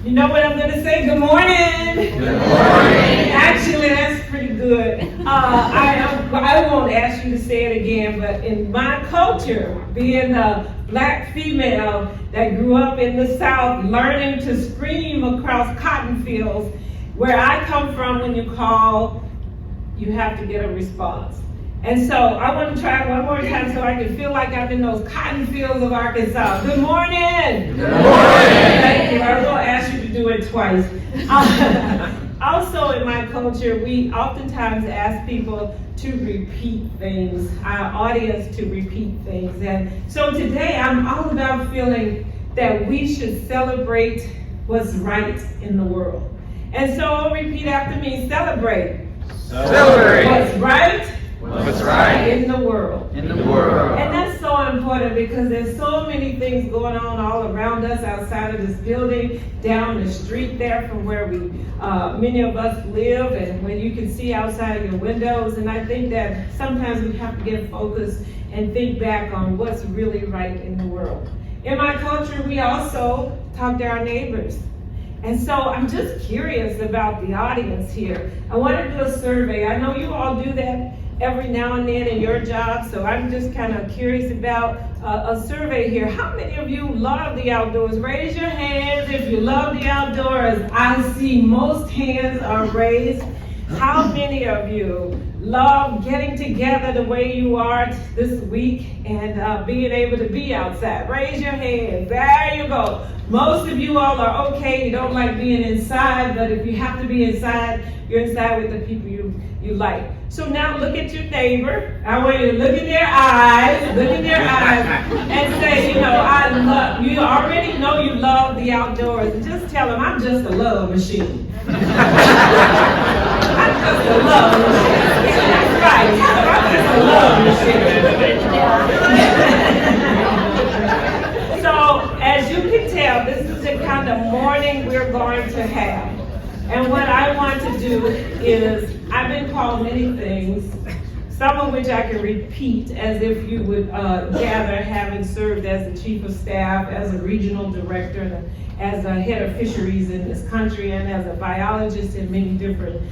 You know what I'm going to say? Good morning. Good morning. Actually, that's pretty good. I won't ask you to say it again, but in my culture, being a black female that grew up in the South, learning to scream across cotton fields, where I come from, when you call, you have to get a response. And so I want to try it one more time so I can feel like I'm in those cotton fields of Arkansas. Good morning. Good morning. Thank you. I will ask you to do it twice. Also in my culture, we oftentimes ask people to repeat things, our audience to repeat things. And so today I'm all about feeling that we should celebrate what's right in the world. And so repeat after me, celebrate. Celebrate. What's right. What's right in the world. In the world. And that's so important because there's so many things going on all around us outside of this building, down the street there from where many of us live, and when you can see outside your windows. And I think that sometimes we have to get focused and think back on what's really right in the world. In my culture, we also talk to our neighbors. And so I'm just curious about the audience here. I want to do a survey. I know you all do that every now and then in your job, so I'm just kind of curious about a survey here. How many of you love the outdoors? Raise your hands if you love the outdoors. I see most hands are raised. How many of you love getting together the way you are this week and being able to be outside? Raise your hand. There you go. Most of you all are okay. You don't like being inside, but if you have to be inside, you're inside with the people you like. So now look at your neighbor. I want you to look in their eyes, and say, I love, you already know you love the outdoors. And just tell them, I'm just a love machine. I'm just a love machine. That's right. Tell them I'm just a love machine. So as you can tell, this is the kind of morning we're going to have. And what I want to do is, I've been called many things, some of which I can repeat as if you would gather, having served as the chief of staff, as a regional director, as a head of fisheries in this country, and as a biologist in many different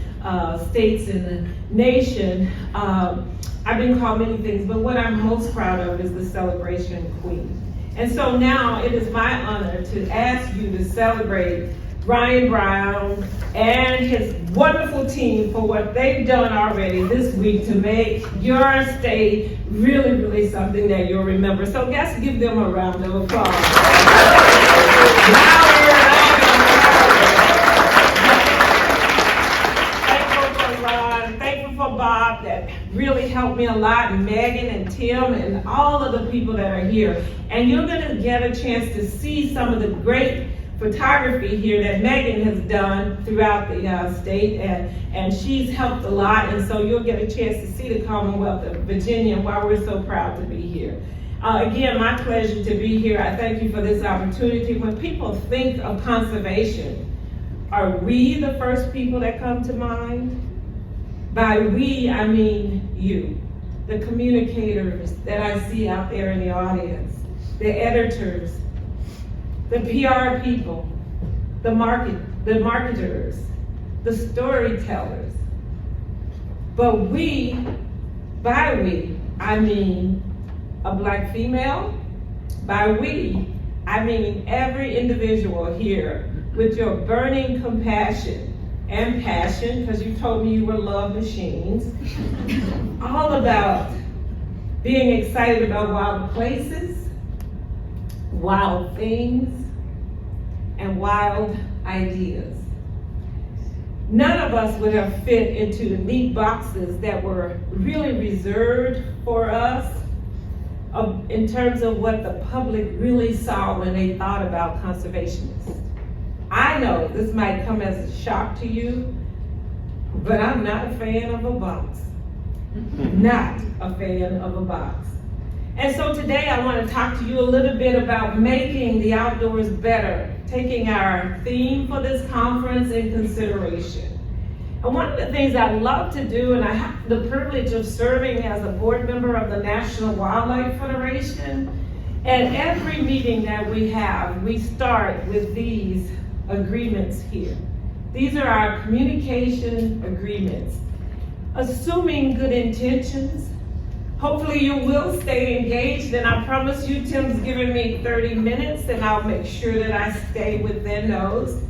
states in the nation. I've been called many things, but what I'm most proud of is the celebration queen. And so now it is my honor to ask you to celebrate Brian Brown and his wonderful team for what they've done already this week to make your state really, really something that you'll remember. So let's give them a round of applause. Thankful for Ron, thankful for Bob, that really helped me a lot, and Megan and Tim and all of the people that are here. And you're gonna get a chance to see some of the great photography here that Megan has done throughout the state, and she's helped a lot, and so you'll get a chance to see the Commonwealth of Virginia and why we're so proud to be here. Again, my pleasure to be here. I thank you for this opportunity. When people think of conservation, are we the first people that come to mind? By we, I mean you, the communicators that I see out there in the audience, the editors, the PR people, the marketers, the storytellers. But by we, I mean a black female. By we, I mean every individual here with your burning compassion and passion, because you told me you were love machines, all about being excited about wild places, wild things, and wild ideas. None of us would have fit into the neat boxes that were really reserved for us in terms of what the public really saw when they thought about conservationists. I know this might come as a shock to you, but I'm not a fan of a box. Not a fan of a box. And so today I want to talk to you a little bit about making the outdoors better, taking our theme for this conference in consideration. And one of the things I love to do, and I have the privilege of serving as a board member of the National Wildlife Federation, at every meeting that we have, we start with these agreements here. These are our communication agreements. Assuming good intentions, hopefully you will stay engaged, and I promise you Tim's giving me 30 minutes and I'll make sure that I stay within those.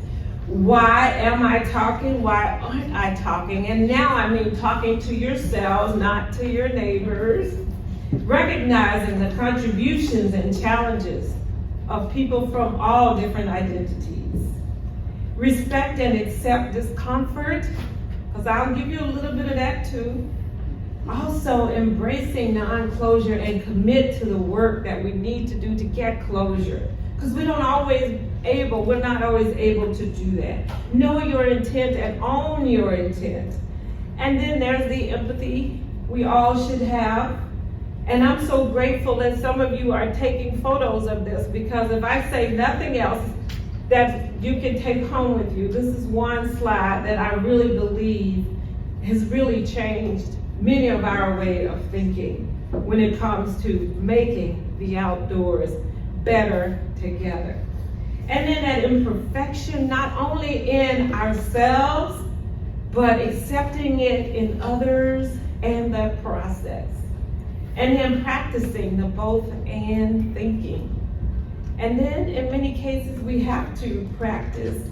Why am I talking? Why aren't I talking? And now I mean talking to yourselves, not to your neighbors. Recognizing the contributions and challenges of people from all different identities. Respect and accept discomfort, because I'll give you a little bit of that too. Also embracing non-closure and commit to the work that we need to do to get closure. Because we're not always able to do that. Know your intent and own your intent. And then there's the empathy we all should have. And I'm so grateful that some of you are taking photos of this, because if I say nothing else that you can take home with you, this is one slide that I really believe has really changed many of our way of thinking when it comes to making the outdoors better together. And then that imperfection, not only in ourselves, but accepting it in others and the process. And then practicing the both and thinking. And then in many cases, we have to practice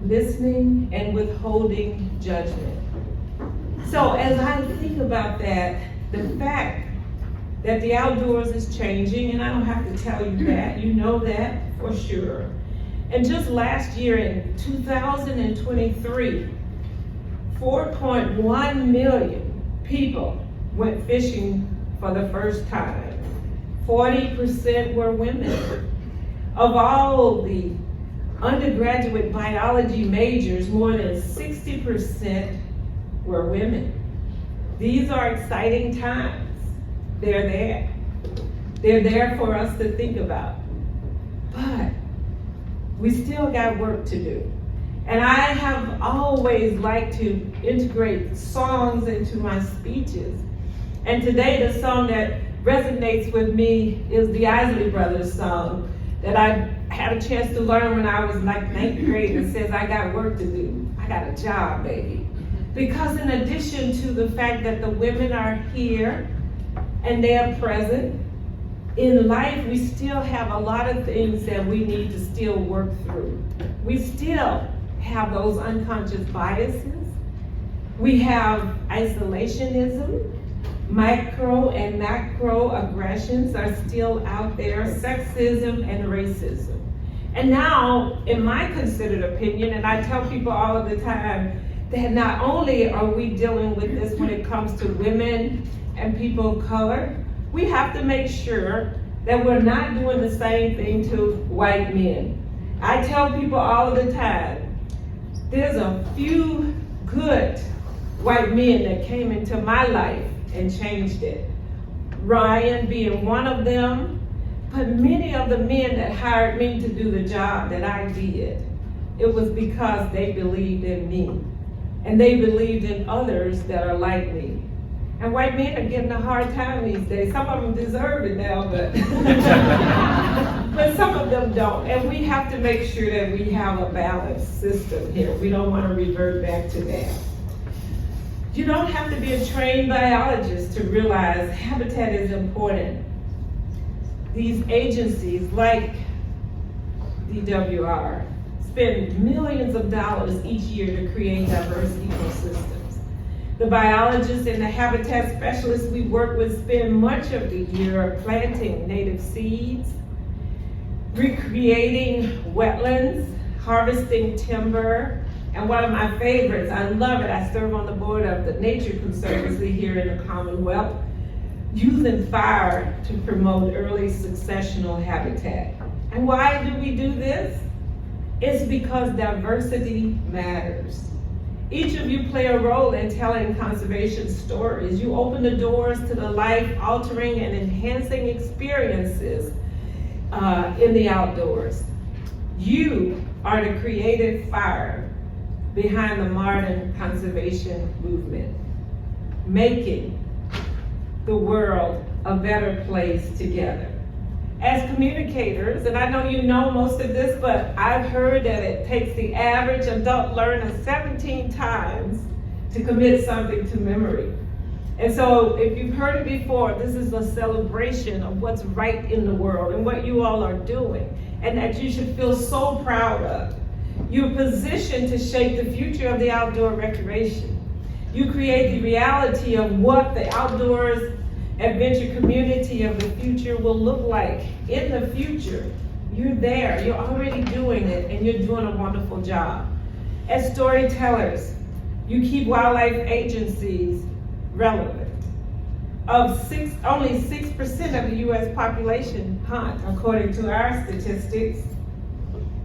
listening and withholding judgment. So as I think about that, the fact that the outdoors is changing, and I don't have to tell you that, you know that for sure. And just last year in 2023, 4.1 million people went fishing for the first time. 40% were women. Of all the undergraduate biology majors, more than 60% were women. These are exciting times. They're there. They're there for us to think about. But we still got work to do. And I have always liked to integrate songs into my speeches. And today the song that resonates with me is the Isley Brothers song that I had a chance to learn when I was like 9th grade. It says, I got work to do. I got a job, baby. Because in addition to the fact that the women are here and they are present, in life we still have a lot of things that we need to still work through. We still have those unconscious biases. We have isolationism. Micro and macro aggressions are still out there, sexism and racism. And now, in my considered opinion, and I tell people all of the time, that not only are we dealing with this when it comes to women and people of color, we have to make sure that we're not doing the same thing to white men. I tell people all of the time, there's a few good white men that came into my life and changed it. Ryan being one of them, but many of the men that hired me to do the job that I did, it was because they believed in me. And they believed in others that are like me. And white men are getting a hard time these days. Some of them deserve it now, but but some of them don't. And we have to make sure that we have a balanced system here. We don't want to revert back to that. You don't have to be a trained biologist to realize habitat is important. These agencies like DWR spend millions of dollars each year to create diverse ecosystems. The biologists and the habitat specialists we work with spend much of the year planting native seeds, recreating wetlands, harvesting timber, and one of my favorites, I love it, I serve on the board of the Nature Conservancy here in the Commonwealth, using fire to promote early successional habitat. And why do we do this? It's because diversity matters. Each of you play a role in telling conservation stories. You open the doors to the life-altering and enhancing experiences in the outdoors. You are the creative fire behind the modern conservation movement, making the world a better place together. As communicators, and I know you know most of this, but I've heard that it takes the average adult learner 17 times to commit something to memory. And so if you've heard it before, this is a celebration of what's right in the world and what you all are doing, and that you should feel so proud of. You're positioned to shape the future of the outdoor recreation. You create the reality of what the outdoors adventure community of the future will look like in the future. You're there, you're already doing it, and you're doing a wonderful job. As storytellers, you keep wildlife agencies relevant. Only 6% of the US population hunt, according to our statistics.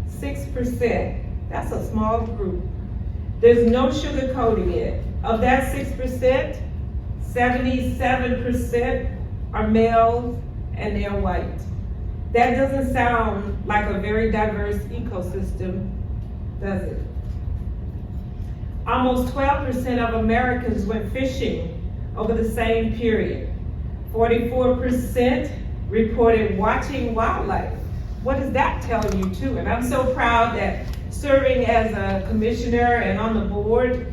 6%, that's a small group. There's no sugarcoating it. Of that 6%, 77% are males and they're white. That doesn't sound like a very diverse ecosystem, does it? Almost 12% of Americans went fishing over the same period. 44% reported watching wildlife. What does that tell you too? And I'm so proud that serving as a commissioner and on the board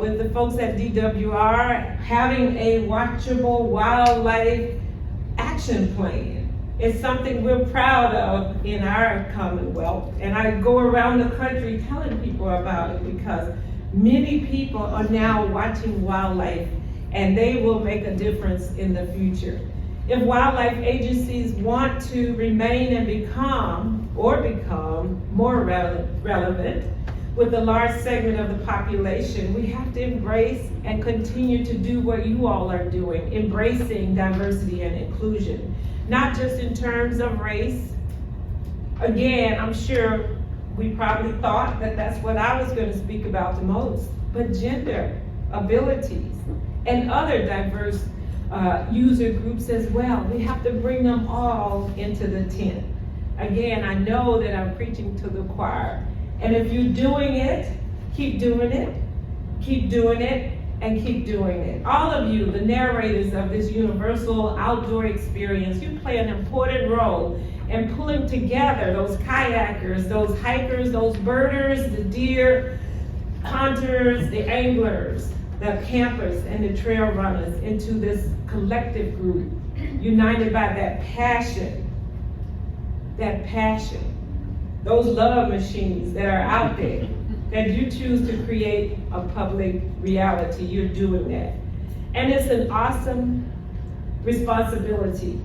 with the folks at DWR, having a watchable wildlife action plan is something we're proud of in our Commonwealth. And I go around the country telling people about it because many people are now watching wildlife and they will make a difference in the future. If wildlife agencies want to remain and become more relevant with the large segment of the population, we have to embrace and continue to do what you all are doing, embracing diversity and inclusion, not just in terms of race. Again, I'm sure we probably thought that that's what I was going to speak about the most, but gender, abilities, and other diverse user groups as well. We have to bring them all into the tent. Again, I know that I'm preaching to the choir. And if you're doing it, keep doing it, keep doing it, and keep doing it. All of you, the narrators of this universal outdoor experience, you play an important role in pulling together those kayakers, those hikers, those birders, the deer hunters, the anglers, the campers, and the trail runners into this collective group, united by that passion, those love machines that are out there, that you choose to create a public reality. You're doing that. And it's an awesome responsibility.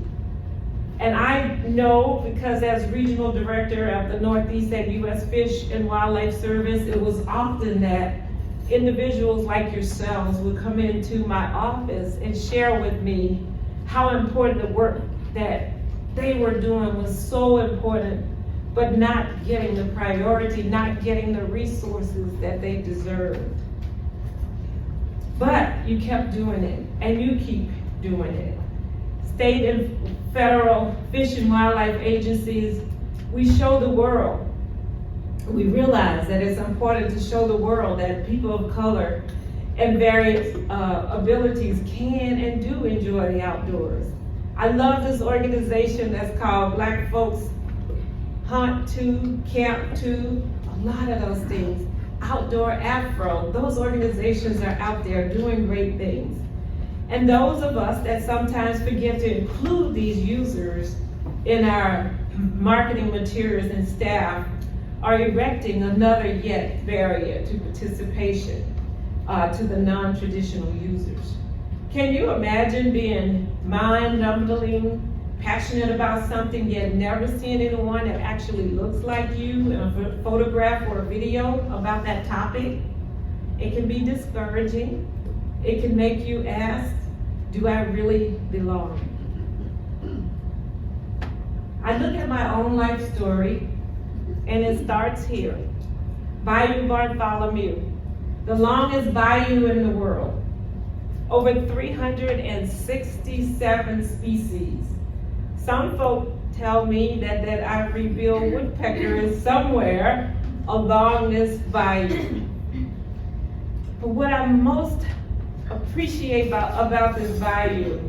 And I know, because as regional director of the Northeast at U.S. Fish and Wildlife Service, it was often that individuals like yourselves would come into my office and share with me how important the work that they were doing was so important, but not getting the priority, not getting the resources that they deserved. But you kept doing it, and you keep doing it. State and federal fish and wildlife agencies, we show the world. We realize that it's important to show the world that people of color and various abilities can and do enjoy the outdoors. I love this organization that's called Black Folks Hunt To, Camp To, a lot of those things. Outdoor Afro, those organizations are out there doing great things. And those of us that sometimes forget to include these users in our marketing materials and staff are erecting another yet barrier to participation to the non-traditional users. Can you imagine being mind-numbing, passionate about something, yet never seeing anyone that actually looks like you in a photograph or a video about that topic? It can be discouraging. It can make you ask, do I really belong? I look at my own life story, and it starts here. Bayou Bartholomew, the longest bayou in the world. Over 367 species. Some folk tell me that ivory-billed woodpecker is somewhere along this bayou. But what I most appreciate about this bayou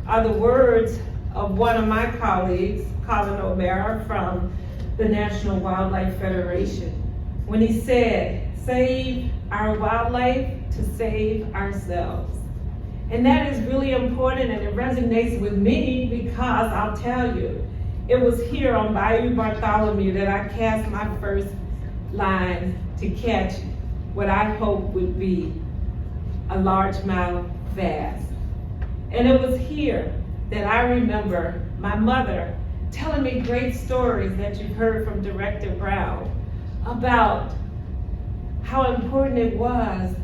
are the words of one of my colleagues, Colin O'Mara from the National Wildlife Federation, when he said, "Save our wildlife to save ourselves." And that is really important, and it resonates with me because I'll tell you, it was here on Bayou Bartholomew that I cast my first line to catch what I hope would be a largemouth bass. And it was here that I remember my mother telling me great stories that you've heard from Director Brown about how important it was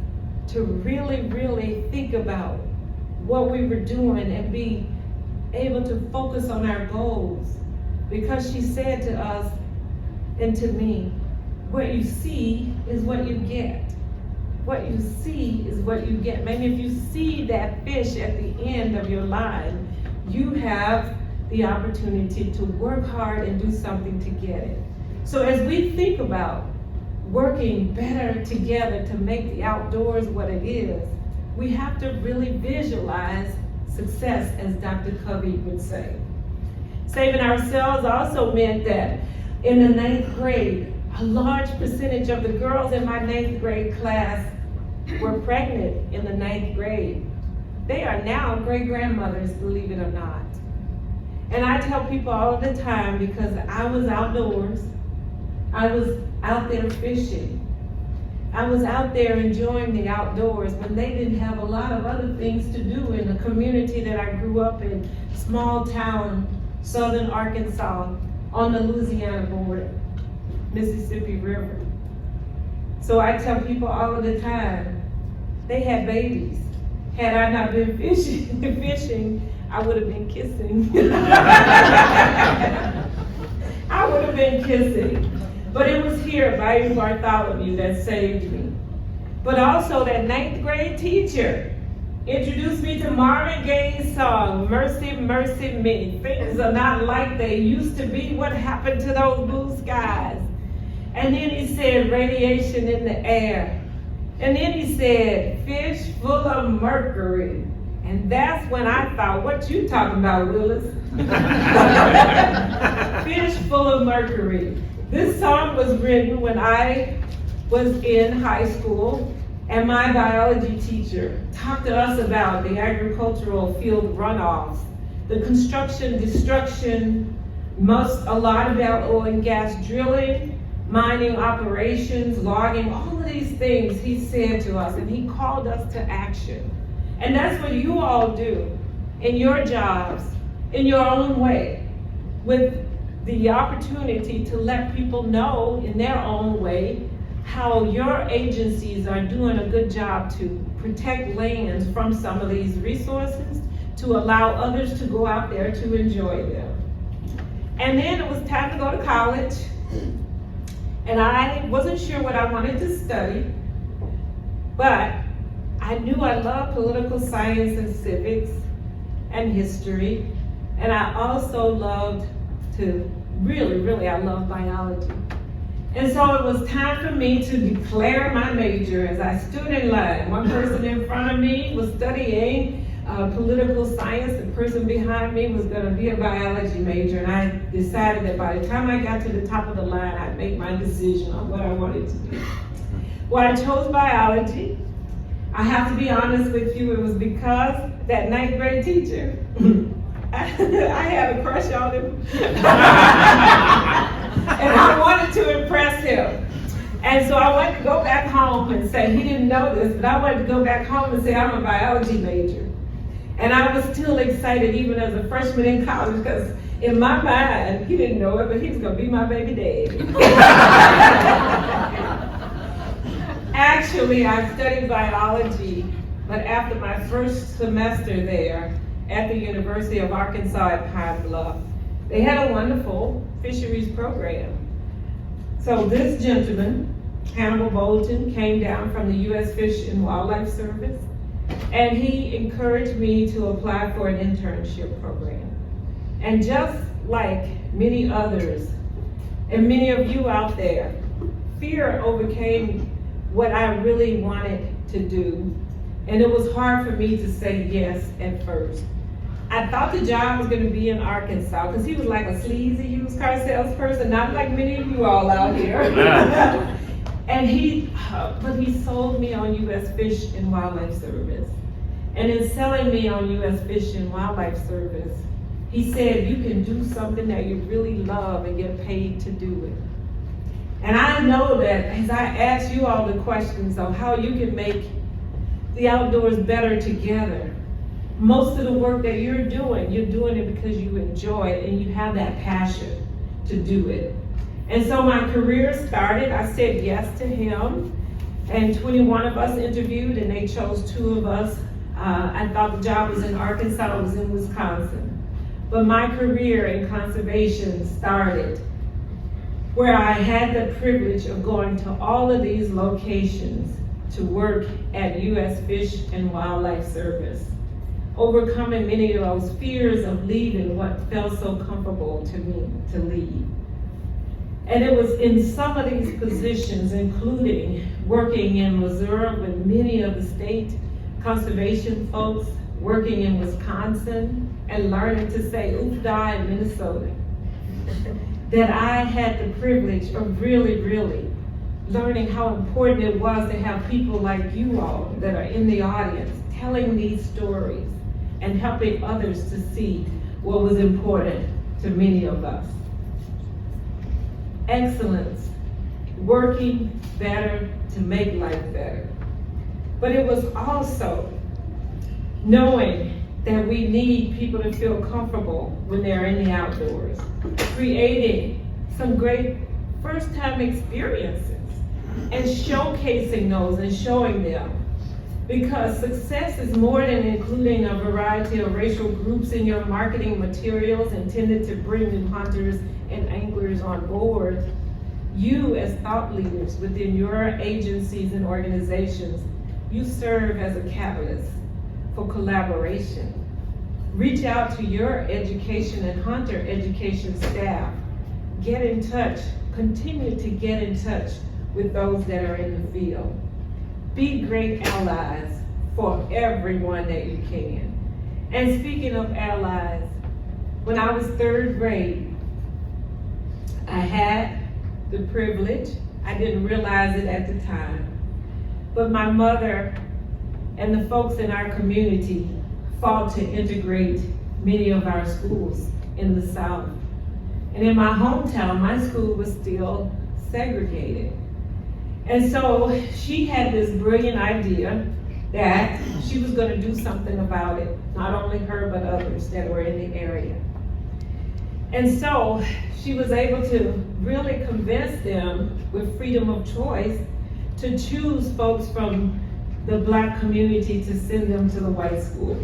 to really, really think about what we were doing and be able to focus on our goals. Because she said to us and to me, what you see is what you get. What you see is what you get. Maybe if you see that fish at the end of your line, you have the opportunity to work hard and do something to get it. So as we think about working better together to make the outdoors what it is, we have to really visualize success, as Dr. Covey would say. Saving ourselves also meant that in the 9th grade, a large percentage of the girls in my 9th grade class were pregnant in the 9th grade. They are now great-grandmothers, believe it or not. And I tell people all the time, because I was outdoors, I was out there fishing. I was out there enjoying the outdoors when they didn't have a lot of other things to do in the community that I grew up in, small town, southern Arkansas, on the Louisiana border, Mississippi River. So I tell people all of the time, they had babies. Had I not been fishing, I would have been kissing. I would have been kissing. But it was here at Bayou Bartholomew that saved me. But also that 9th grade teacher introduced me to Marvin Gaye's song, "Mercy, Mercy Me." Things are not like they used to be. What happened to those blue skies? And then he said, radiation in the air. And then he said, fish full of mercury. And that's when I thought, what you talking about, Willis? Fish full of mercury. This song was written when I was in high school, and my biology teacher talked to us about the agricultural field runoffs, the construction, destruction, a lot about oil and gas drilling, mining operations, logging, all of these things he said to us, and he called us to action. And that's what you all do in your jobs, in your own way, with the opportunity to let people know in their own way how your agencies are doing a good job to protect lands from some of these resources, to allow others to go out there to enjoy them. And then it was time to go to college, and I wasn't sure what I wanted to study, but I knew I loved political science and civics and history, and I also loved to I love biology. And so it was time for me to declare my major as I stood in line. One person in front of me was studying political science. The person behind me was going to be a biology major. And I decided that by the time I got to the top of the line, I'd make my decision on what I wanted to do. Well, I chose biology. I have to be honest with you, it was because that 9th grade teacher, I had a crush on him. And I wanted to impress him. And so I wanted to go back home and say, he didn't know this, but I wanted to go back home and say I'm a biology major. And I was still excited even as a freshman in college, because in my mind, he didn't know it, but he was gonna be my baby daddy. Actually, I studied biology, but after my first semester there at the University of Arkansas at Pine Bluff, they had a wonderful fisheries program. So this gentleman, Hannibal Bolton, came down from the U.S. Fish and Wildlife Service, and he encouraged me to apply for an internship program. And just like many others, and many of you out there, fear overcame what I really wanted to do. And it was hard for me to say yes at first. I thought the job was gonna be in Arkansas, because he was like a sleazy used car salesperson, not like many of you all out here. And but he sold me on U.S. Fish and Wildlife Service. And in selling me on U.S. Fish and Wildlife Service, he said, you can do something that you really love and get paid to do it. And I know that as I ask you all the questions of how you can make the outdoors better together, most of the work that you're doing it because you enjoy it and you have that passion to do it. And so my career started, I said yes to him, and 21 of us interviewed and they chose 2 of us. I thought the job was in Arkansas, it was in Wisconsin. But my career in conservation started where I had the privilege of going to all of these locations to work at U.S. Fish and Wildlife Service, overcoming many of those fears of leaving what felt so comfortable to me to leave. And it was in some of these positions, including working in Missouri with many of the state conservation folks, working in Wisconsin, and learning to say oofda in Minnesota, that I had the privilege of really, really learning how important it was to have people like you all that are in the audience telling these stories and helping others to see what was important to many of us. Excellence, working better to make life better. But it was also knowing that we need people to feel comfortable when they're in the outdoors, creating some great first-time experiences and showcasing those and showing them. Because success is more than including a variety of racial groups in your marketing materials intended to bring new hunters and anglers on board. You, as thought leaders within your agencies and organizations, you serve as a catalyst for collaboration. Reach out to your education and hunter education staff. Get in touch, continue to get in touch with those that are in the field. Be great allies for everyone that you can. And speaking of allies, when I was 3rd grade, I had the privilege, I didn't realize it at the time, but my mother and the folks in our community fought to integrate many of our schools in the South. And in my hometown, my school was still segregated. And so she had this brilliant idea that she was going to do something about it, not only her, but others that were in the area. And so she was able to really convince them with freedom of choice to choose folks from the Black community to send them to the white school.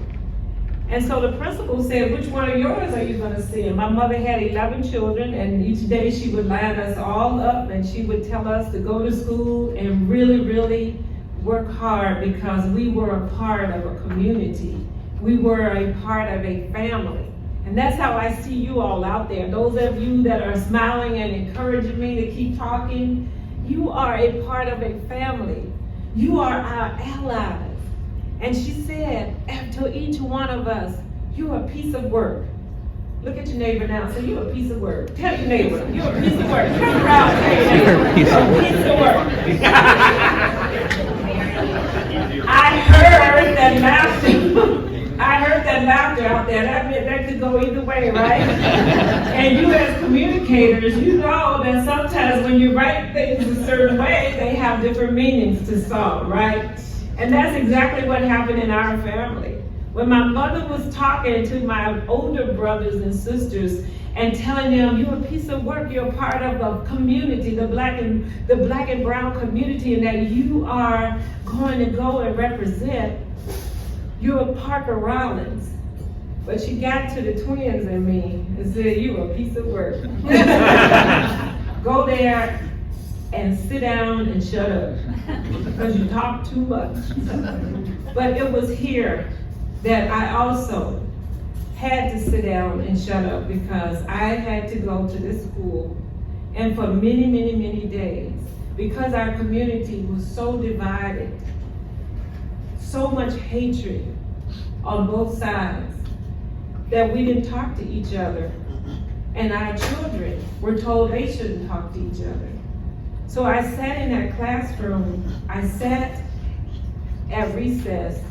And so the principal said, which one of yours are you going to send? My mother had 11 children, and each day she would line us all up and she would tell us to go to school and really, really work hard, because we were a part of a community. We were a part of a family. And that's how I see you all out there. Those of you that are smiling and encouraging me to keep talking, you are a part of a family. You are our allies. And she said, to each one of us, you're a piece of work. Look at your neighbor now and say, you're a piece of work. Tell your neighbor, you're a piece of work. Turn around and say, you're a piece of work. I heard that laughter. I heard that laughter out there. That could go either way, right? And you as communicators, you know that sometimes when you write things a certain way, they have different meanings to some, right? And that's exactly what happened in our family. When my mother was talking to my older brothers and sisters and telling them, you're a piece of work, you're a part of a community, the black and brown community, and that you are going to go and represent, you're a Parker Rollins. But she got to the twins and me and said, you're a piece of work. Go there and sit down and shut up, because you talk too much. But it was here that I also had to sit down and shut up, because I had to go to this school, and for many, many, many days, because our community was so divided, so much hatred on both sides, that we didn't talk to each other. And our children were told they shouldn't talk to each other. So I sat in that classroom, I sat at recess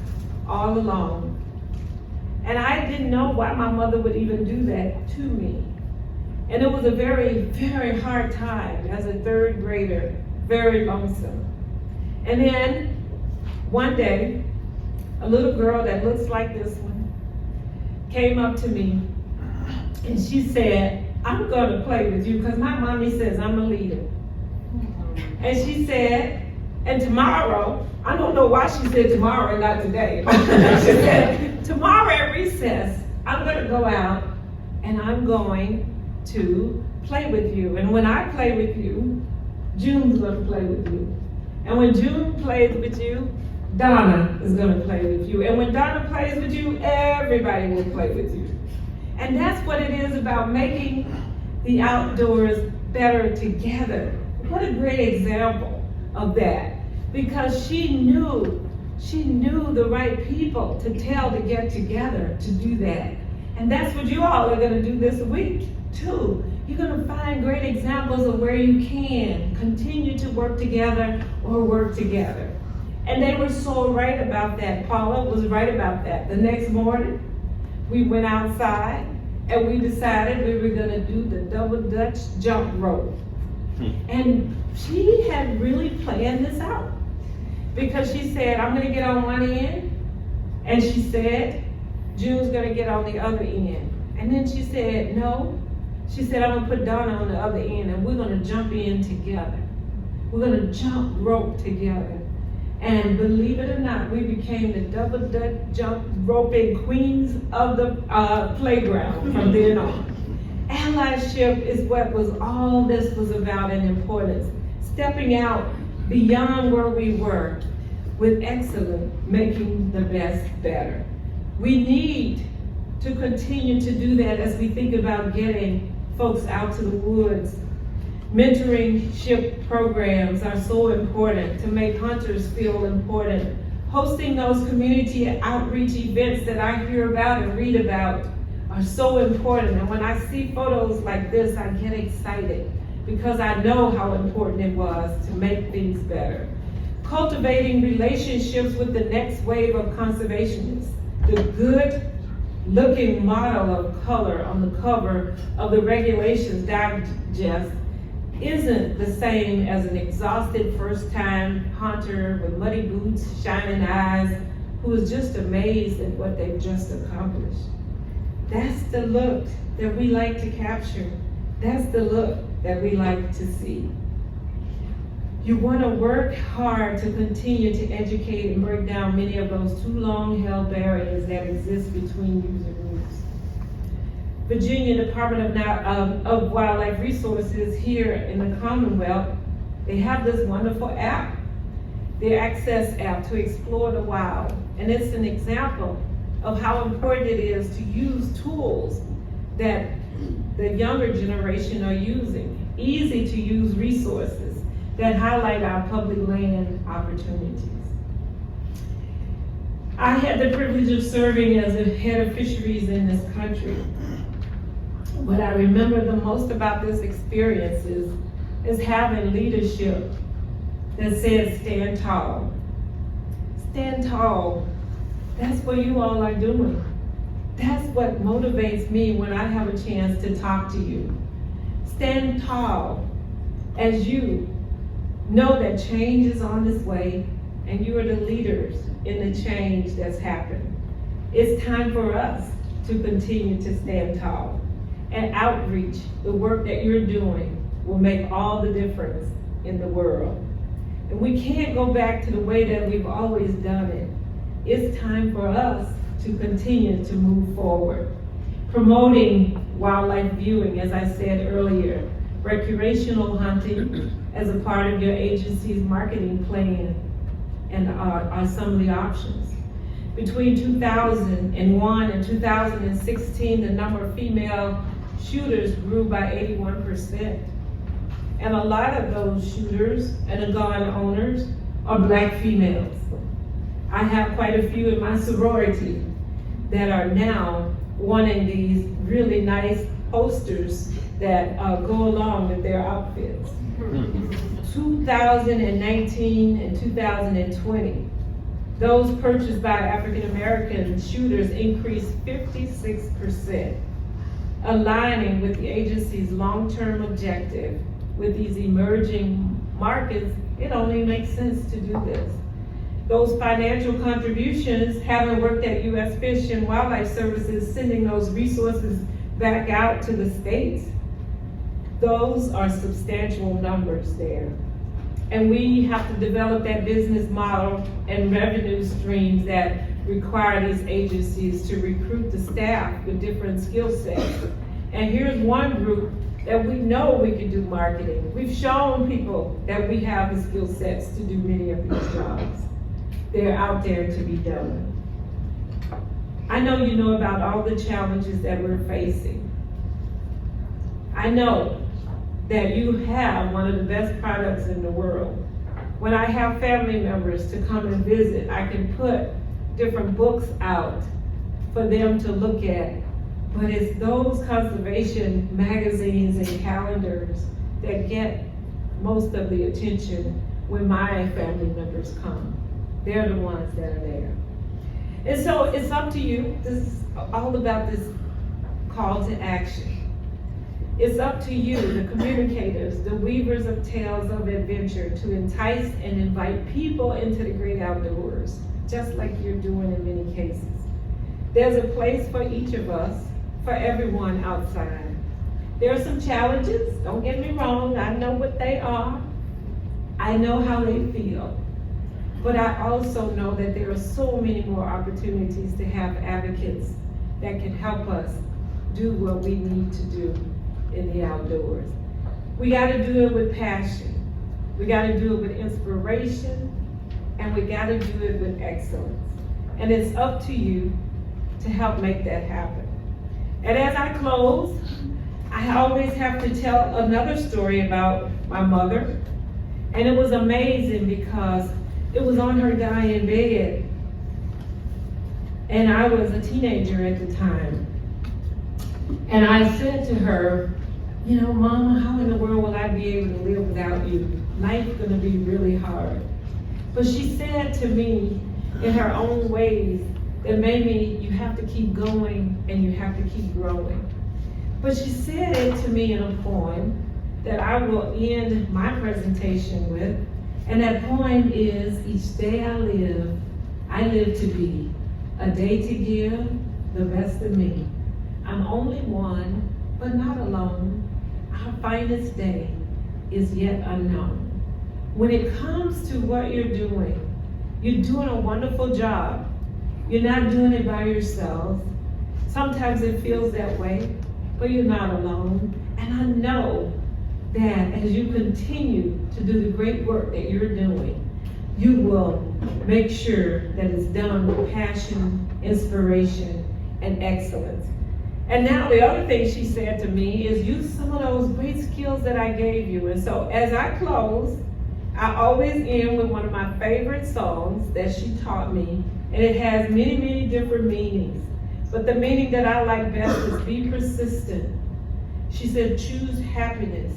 all alone. And I didn't know why my mother would even do that to me. And it was a very, very hard time as a third grader, very lonesome. And then one day, a little girl that looks like this one came up to me and she said, I'm gonna play with you because my mommy says I'm a leader. And she said, and tomorrow, I don't know why she said tomorrow and not today. She said, tomorrow at recess, I'm gonna go out and I'm going to play with you. And when I play with you, June's gonna play with you. And when June plays with you, Donna is gonna play with you. And when Donna plays with you, everybody will play with you. And that's what it is about making the outdoors better together. What a great example of that. Because she knew the right people to tell to get together to do that. And that's what you all are gonna do this week too. You're gonna find great examples of where you can continue to work together or work together. And they were so right about that. Paula was right about that. The next morning, we went outside and we decided we were gonna do the double Dutch jump rope. And she had really planned this out because she said, I'm gonna get on one end, and she said, June's gonna get on the other end. And then she said, no. She said, I'm gonna put Donna on the other end and we're gonna jump in together. We're gonna jump rope together. And believe it or not, we became the double Dutch jump roping queens of the playground from then on. Allyship is what all this was about in importance. Stepping out beyond where we were with excellence, making the best better. We need to continue to do that as we think about getting folks out to the woods. Mentorship programs are so important to make hunters feel important. Hosting those community outreach events that I hear about and read about are so important. And when I see photos like this, I get excited because I know how important it was to make things better. Cultivating relationships with the next wave of conservationists. The good looking model of color on the cover of the Regulations Digest isn't the same as an exhausted first-time hunter with muddy boots, shining eyes, who is just amazed at what they've just accomplished. That's the look that we like to capture. That's the look that we like to see. You want to work hard to continue to educate and break down many of those too long-held barriers that exist between user groups. Virginia Department of Wildlife Resources here in the Commonwealth, they have this wonderful app, the Access app, to explore the wild. And it's an example of how important it is to use tools that the younger generation are using, easy to use resources that highlight our public land opportunities. I had the privilege of serving as a head of fisheries in this country. What I remember the most about this experience is having leadership that says stand tall. Stand tall. That's what you all are doing. That's what motivates me when I have a chance to talk to you. Stand tall as you know that change is on its way and you are the leaders in the change that's happened. It's time for us to continue to stand tall. And outreach, the work that you're doing, will make all the difference in the world. And we can't go back to the way that we've always done it. It's time for us to continue to move forward. Promoting wildlife viewing, as I said earlier, recreational hunting as a part of your agency's marketing plan, and are some of the options. Between 2001 and 2016, the number of female shooters grew by 81%. And a lot of those shooters and the gun owners are Black females. I have quite a few in my sorority that are now wanting these really nice posters that go along with their outfits. 2019 and 2020, those purchased by African American shooters increased 56%, aligning with the agency's long-term objective. With these emerging markets, it only makes sense to do this. Those financial contributions, having worked at U.S. Fish and Wildlife Services, sending those resources back out to the states, those are substantial numbers there. And we have to develop that business model and revenue streams that require these agencies to recruit the staff with different skill sets. And here's one group that we know we can do marketing. We've shown people that we have the skill sets to do many of these jobs. They're out there to be done. I know you know about all the challenges that we're facing. I know that you have one of the best products in the world. When I have family members to come and visit, I can put different books out for them to look at. But it's those conservation magazines and calendars that get most of the attention when my family members come. They're the ones that are there. And so it's up to you. This is all about this call to action. It's up to you, the communicators, the weavers of tales of adventure, to entice and invite people into the great outdoors, just like you're doing in many cases. There's a place for each of us, for everyone outside. There are some challenges, don't get me wrong, I know what they are. I know how they feel. But I also know that there are so many more opportunities to have advocates that can help us do what we need to do in the outdoors. We gotta do it with passion. We gotta do it with inspiration, and we gotta do it with excellence. And it's up to you to help make that happen. And as I close, I always have to tell another story about my mother. And it was amazing because it was on her dying bed. And I was a teenager at the time. And I said to her, you know, Mama, how in the world will I be able to live without you? Life's gonna be really hard. But she said to me in her own ways that, Mamie, you have to keep going and you have to keep growing. But she said it to me in a poem that I will end my presentation with. And that poem is, each day I live to be a day to give the best of me. I'm only one, but not alone. Our finest day is yet unknown. When it comes to what you're doing a wonderful job. You're not doing it by yourself. Sometimes it feels that way, but you're not alone. And I know that as you continue to do the great work that you're doing, you will make sure that it's done with passion, inspiration, and excellence. And now the other thing she said to me is, use some of those great skills that I gave you. And so as I close, I always end with one of my favorite songs that she taught me, and it has many, many different meanings. But the meaning that I like best is be persistent. She said, choose happiness.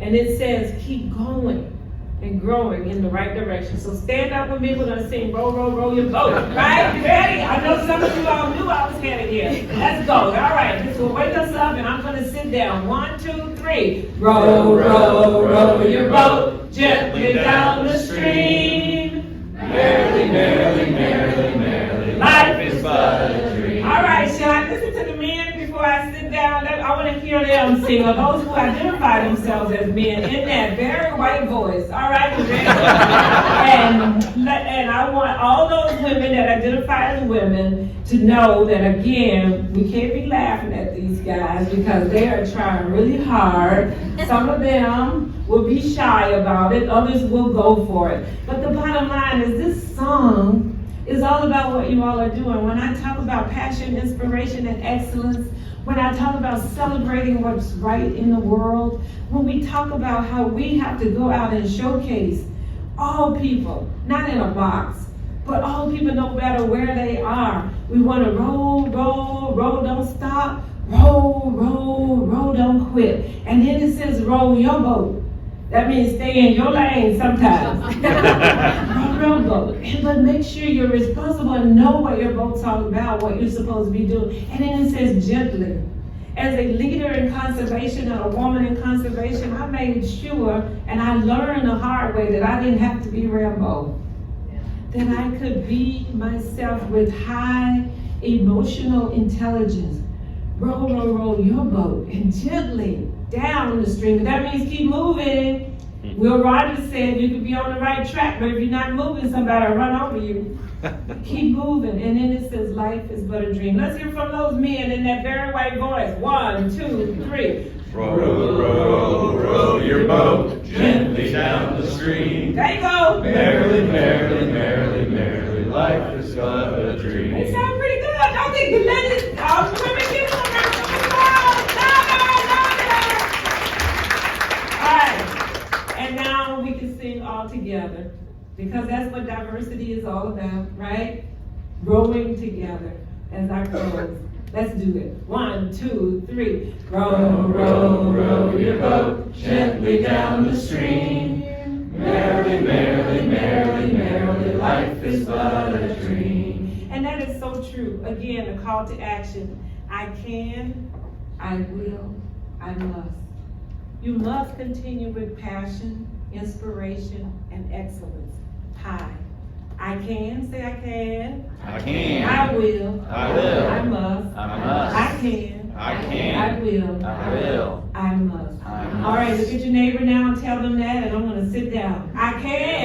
And it says, keep going and growing in the right direction. So stand up with me, we're gonna sing Row, Row, Row Your Boat, right? You ready? I know some of you all knew I was headed here. Let's go, all right. This will wake us up and I'm gonna sit down. 1, 2, 3. Row, row, row your boat gently down the stream. Merrily, merrily, merrily, merrily, life is but a dream. All right, shall I listen to the men before I sit down? I want to hear them sing, or those who identify themselves as men in that very white voice. All right, you ready? and I want all those women that identify as women to know that, again, we can't be laughing at these guys because they are trying really hard. Some of them will be shy about it, others will go for it. But the bottom line is this song is all about what you all are doing. When I talk about passion, inspiration, and excellence, when I talk about celebrating what's right in the world, when we talk about how we have to go out and showcase all people, not in a box, But all people know better where they are. We want to roll, roll, roll, don't stop. Roll, roll, roll, don't quit. And then it says roll your boat. That means stay in your lane sometimes. Roll boat. But make sure you're responsible and know what your boat's all about, what you're supposed to be doing. And then it says gently. As a leader in conservation and a woman in conservation, I made sure, and I learned the hard way, that I didn't have to be Rambo. That I could be myself with high emotional intelligence. Roll, roll, roll your boat and gently down the stream. That means keep moving. Will Rogers said you could be on the right track, but if you're not moving, somebody will run over you. Keep moving. And then it says life is but a dream. Let's hear from those men in that very white voice. 1, 2, 3. Row, row, row your boat gently down the stream. There you go. Merrily, merrily, merrily, merrily, life is but a dream. They sound pretty good. Don't think the ladies, women give them a round of applause. All right. And now we can sing all together, because that's what diversity is all about, right? Growing together as I close. Let's do it. 1, 2, 3. Row, row, row your boat gently down the stream. Merrily, merrily, merrily, merrily, life is but a dream. And that is so true. Again, a call to action. I can, I will, I must. You must continue with passion, inspiration, and excellence. High. I can, say I can. I can. I will. I will. I must. I must. I can. I can. I will. I will. I must. I must. All right, look at your neighbor now and tell them that, and I'm going to sit down. I can.